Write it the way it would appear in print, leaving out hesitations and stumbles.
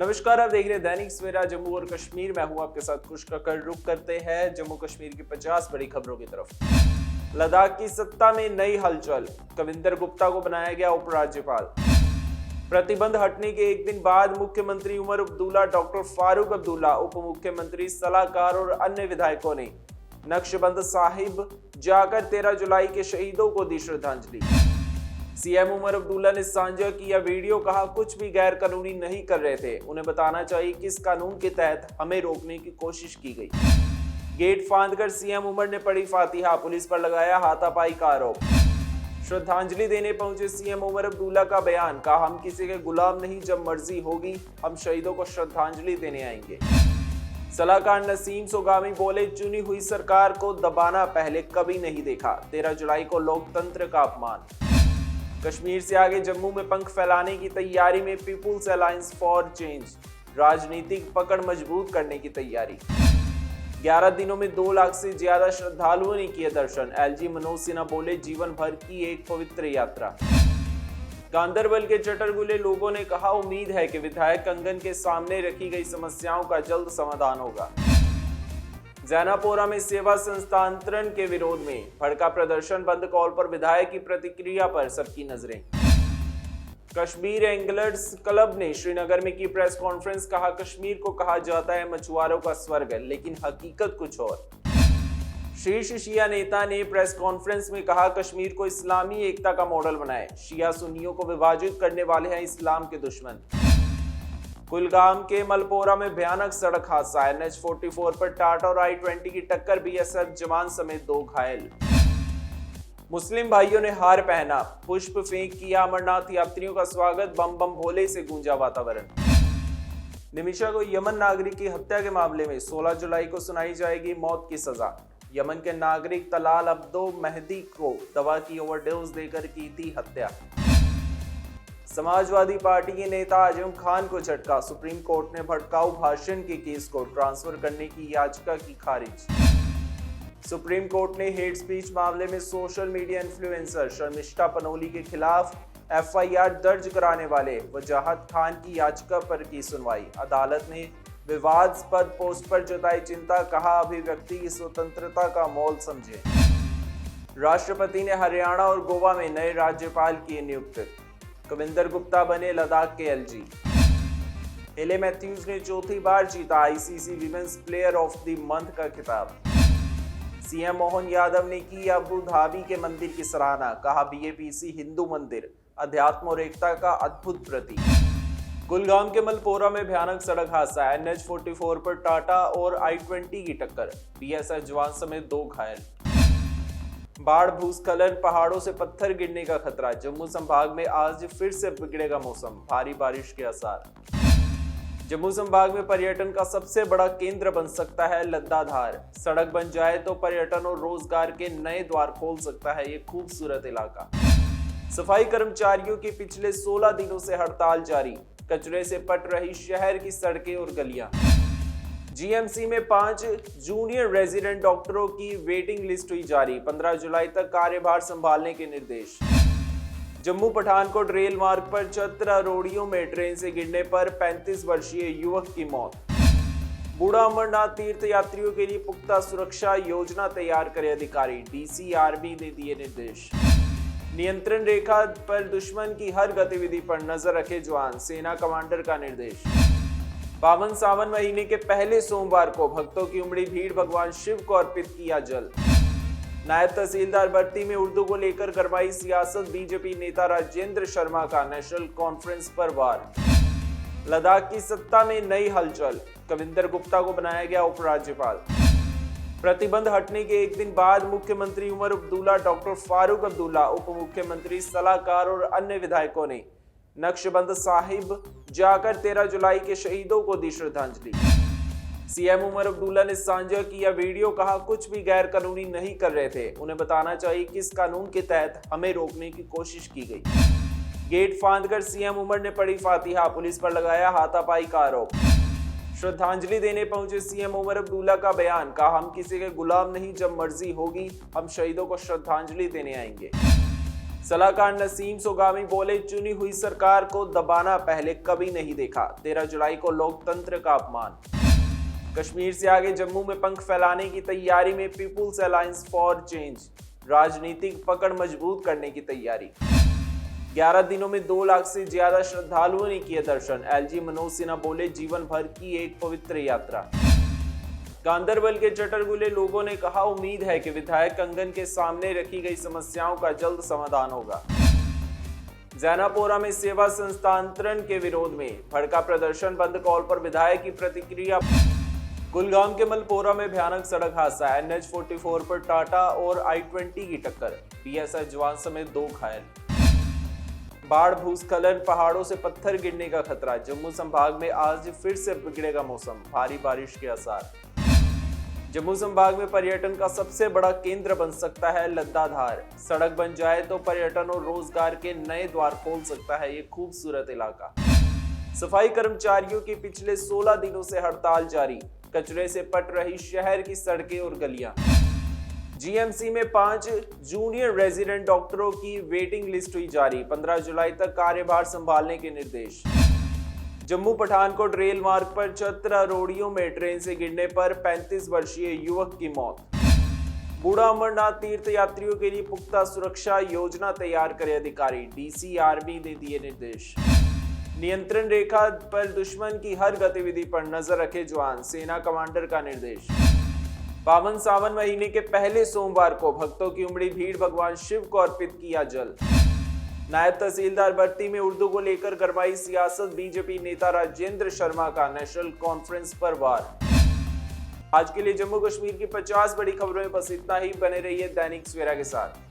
नमस्कार, आप देख रहे हैं दैनिक सवेरा जम्मू और कश्मीर। मैं हूं आपके साथ खुश कर रुक करते हैं जम्मू कश्मीर की 50 बड़ी खबरों की तरफ। लद्दाख की सत्ता में नई हलचल, कविंदर गुप्ता को बनाया गया उपराज्यपाल। प्रतिबंध हटने के एक दिन बाद मुख्यमंत्री उमर अब्दुल्ला, डॉक्टर फारूक अब्दुल्ला, उप मुख्यमंत्री, सलाहकार और अन्य विधायकों ने नक्शबंद साहिब जाकर 13 जुलाई के शहीदों को दी श्रद्धांजलि। सीएम उमर अब्दुल्ला ने साझा किया वीडियो, कहा कुछ भी गैर कानूनी नहीं कर रहे थे, उन्हें बताना चाहिए किस कानून के तहत हमें रोकने की कोशिश की गई। गेट फांदकर सीएम उमर ने पढ़ी फातिहा, पुलिस पर लगाया हाथापाई का आरोप। श्रद्धांजलि देने पहुंचे सीएम उमर अब्दुल्ला का बयान, कहा हम किसी के गुलाम नहीं, जब मर्जी होगी हम शहीदों को श्रद्धांजलि देने आएंगे। सलाहकार नसीम सोगामी बोले, चुनी हुई सरकार को दबाना पहले कभी नहीं देखा, 13 जुलाई को लोकतंत्र का अपमान। कश्मीर से आगे जम्मू में पंख फैलाने की तैयारी में पीपुल्स अलायंस फॉर चेंज, राजनीतिक पकड़ मजबूत करने की तैयारी। 11 दिनों में 2 लाख से ज्यादा श्रद्धालुओं ने किए दर्शन। एलजी मनोज सिन्हा बोले, जीवन भर की एक पवित्र यात्रा। गांदरबल के चटरगुले लोगों ने कहा, उम्मीद है कि विधायक कंगन के सामने रखी गई समस्याओं का जल्द समाधान होगा। जैनापोरा में सेवा संस्थानांतरण के विरोध में भड़का प्रदर्शन, बंद कॉल पर विधायक की प्रतिक्रिया पर सबकी नजरें। कश्मीर एंगलर्स क्लब ने श्रीनगर में की प्रेस कॉन्फ्रेंस, कहा कश्मीर को कहा जाता है मछुआरों का स्वर्ग, लेकिन हकीकत कुछ और। शीर्ष शिया नेता ने प्रेस कॉन्फ्रेंस में कहा, कश्मीर को इस्लामी एकता का मॉडल बनाए, शिया सुन्नियों को विभाजित करने वाले हैं इस्लाम के दुश्मन। कुलगाम के मलपोरा में भयानक सड़क हादसा, NH-44 पर टाटा और I-20 की टक्कर, BSF जवान समेत 2 घायल। मुस्लिम भाइयों ने हार पहना, पुष्प फेंक किया अमरनाथ यात्रियों का स्वागत, बम बम भोले से गूंजा वातावरण। निमिषा को यमन नागरिक की हत्या के मामले में 16 जुलाई को सुनाई जाएगी मौत की सजा। यमन के नागरिक तलाल अब्दो मेहदी को दवा की ओवरडोज देकर की थी हत्या। समाजवादी पार्टी के नेता आजम खान को झटका, सुप्रीम कोर्ट ने भड़काऊ भाषण के केस को ट्रांसफर करने की याचिका की खारिज। सुप्रीम कोर्ट ने हेट स्पीच मामले में social media influencer Sharmistha Panoli के खिलाफ FIR दर्ज कराने वाले वजाहत खान की याचिका पर की सुनवाई। अदालत ने विवादास्पद पोस्ट पर जताई चिंता, कहा अभिव्यक्ति की स्वतंत्रता का मोल समझे। राष्ट्रपति ने हरियाणा और गोवा में नए राज्यपाल किए नियुक्त, कविंदर गुप्ता बने लद्दाख के LG। हेले मैथ्यूज ने चौथी बार जीता ICC women's player of the month का खिताब। सीएम मोहन यादव ने की अबू धाबी के मंदिर की सराहना, कहा BAPC हिंदू मंदिर अध्यात्म और एकता का अद्भुत प्रतीक। कुलगाम के मलपोरा में भयानक सड़क हादसा, NH-44 पर टाटा और I-20 की टक्कर, BSF जवान समेत 2 घायल। बाढ़, भूस्खलन, पहाड़ों से पत्थर गिरने का खतरा, जम्मू संभाग में आज फिर से बिगड़ेगा मौसम, भारी बारिश के आसार। जम्मू संभाग में पर्यटन का सबसे बड़ा केंद्र बन सकता है लद्दाधार, सड़क बन जाए तो पर्यटन और रोजगार के नए द्वार खोल सकता है ये खूबसूरत इलाका। सफाई कर्मचारियों की पिछले 16 दिनों से हड़ताल जारी, कचरे से पट रही शहर की सड़कें और गलियां। GMC में 5 जूनियर रेजिडेंट डॉक्टरों की वेटिंग लिस्ट हुई जारी, 15 जुलाई तक कार्यभार संभालने के निर्देश। जम्मू पठानकोट रेल मार्ग पर चतरा रोडियों में ट्रेन से गिरने पर 35 वर्षीय युवक की मौत। बूढ़ा अमरनाथ तीर्थ यात्रियों के लिए पुख्ता सुरक्षा योजना तैयार करे अधिकारी, DCRB ने दिए निर्देश। नियंत्रण रेखा पर दुश्मन की हर गतिविधि पर नजर रखे जवान, सेना कमांडर का निर्देश। पावन सावन महीने के पहले सोमवार को भक्तों की उमड़ी भीड़, भगवान शिव को अर्पित किया जल। नायब तहसीलदार भर्ती में उर्दू को लेकर करवाई सियासत, बीजेपी नेता राजेंद्र शर्मा का नेशनल कॉन्फ्रेंस पर वार। लद्दाख की सत्ता में नई हलचल, कविंदर गुप्ता को बनाया गया उपराज्यपाल। प्रतिबंध हटने के एक दिन बाद मुख्यमंत्री उमर अब्दुल्ला, डॉक्टर फारूक अब्दुल्ला, उप मुख्यमंत्री, सलाहकार और अन्य विधायकों ने नक्शबंद साहिब जाकर 13 जुलाई के शहीदों को दी श्रद्धांजलि। सीएम उमर अब्दुल्ला ने साझा किया वीडियो, कहा कुछ भी गैर कानूनी नहीं कर रहे थे, उन्हें बताना चाहिए किस कानून के तहत हमें रोकने की कोशिश की गई। गेट फांदकर सीएम उमर ने पढ़ी फातिहा, पुलिस पर लगाया हाथापाई का आरोप। श्रद्धांजलि देने पहुंचे सीएम उमर अब्दुल्ला का बयान, कहा हम किसी के गुलाम नहीं, जब मर्जी होगी हम शहीदों को श्रद्धांजलि देने आएंगे। सलाहकार नसीम सोगामी बोले, चुनी हुई सरकार को दबाना पहले कभी नहीं देखा। 13 जुलाई को लोकतंत्र का अपमान। कश्मीर से आगे जम्मू में पंख फैलाने की तैयारी में पीपुल्स अलायंस फॉर चेंज। राजनीतिक पकड़ मजबूत करने की तैयारी। 11 दिनों में 2 लाख से ज्यादा श्रद्धालुओं ने किए दर्शन। एलजी मनोज सिन्हा बोले, जीवन भर की एक पवित्र यात्रा। गांदरबल के चटरगुले लोगों ने कहा, उम्मीद है कि विधायक कंगन के सामने रखी गई समस्याओं का जल्द समाधान होगा। जैनापोरा में सेवा संस्थानांतरण के विरोध में भड़का प्रदर्शन, बंद कॉल पर विधायक की प्रतिक्रिया। कुलगाम के मलपोरा में भयानक सड़क हादसा। NH-44 पर टाटा और I-20 की टक्कर। BSF जवान समेत 2 घायल। बाढ़, भूस्खलन, पहाड़ों से पत्थर गिरने का खतरा। जम्मू संभाग में आज फिर से बिगड़ेगा मौसम, भारी बारिश के आसार। जम्मू संभाग में पर्यटन का सबसे बड़ा केंद्र बन सकता है लद्दाधार। सड़क बन जाए तो पर्यटन और रोजगार के नए द्वार खोल सकता है ये खूबसूरत इलाका। सफाई कर्मचारियों की पिछले 16 दिनों से हड़ताल जारी। कचरे से पट रही शहर की सड़कें और गलियां। GMC में 5 जूनियर रेजिडेंट डॉक्टरों की वेटिंग लिस्ट हुई जारी। 15 जुलाई तक कार्यभार संभालने के निर्देश। जम्मू पठानकोट रेल मार्ग पर चतरा रोडियों में ट्रेन से गिरने पर 35 वर्षीय युवक की मौत। बूढ़ा अमरनाथ तीर्थ यात्रियों के लिए पुख्ता सुरक्षा योजना तैयार करे अधिकारी। DCRB ने दिए निर्देश। नियंत्रण रेखा पर दुश्मन की हर गतिविधि पर नजर रखे जवान, सेना कमांडर का निर्देश। पावन सावन महीने के पहले सोमवार को भक्तों की उमड़ी भीड़, भगवान शिव को अर्पित किया जल। नायब तहसीलदार भर्ती में उर्दू को लेकर गरमाई सियासत। बीजेपी नेता राजेंद्र शर्मा का नेशनल कॉन्फ्रेंस पर वार। आज के लिए जम्मू कश्मीर की 50 बड़ी खबरों में बस इतना ही। बने रहिए दैनिक सवेरा के साथ।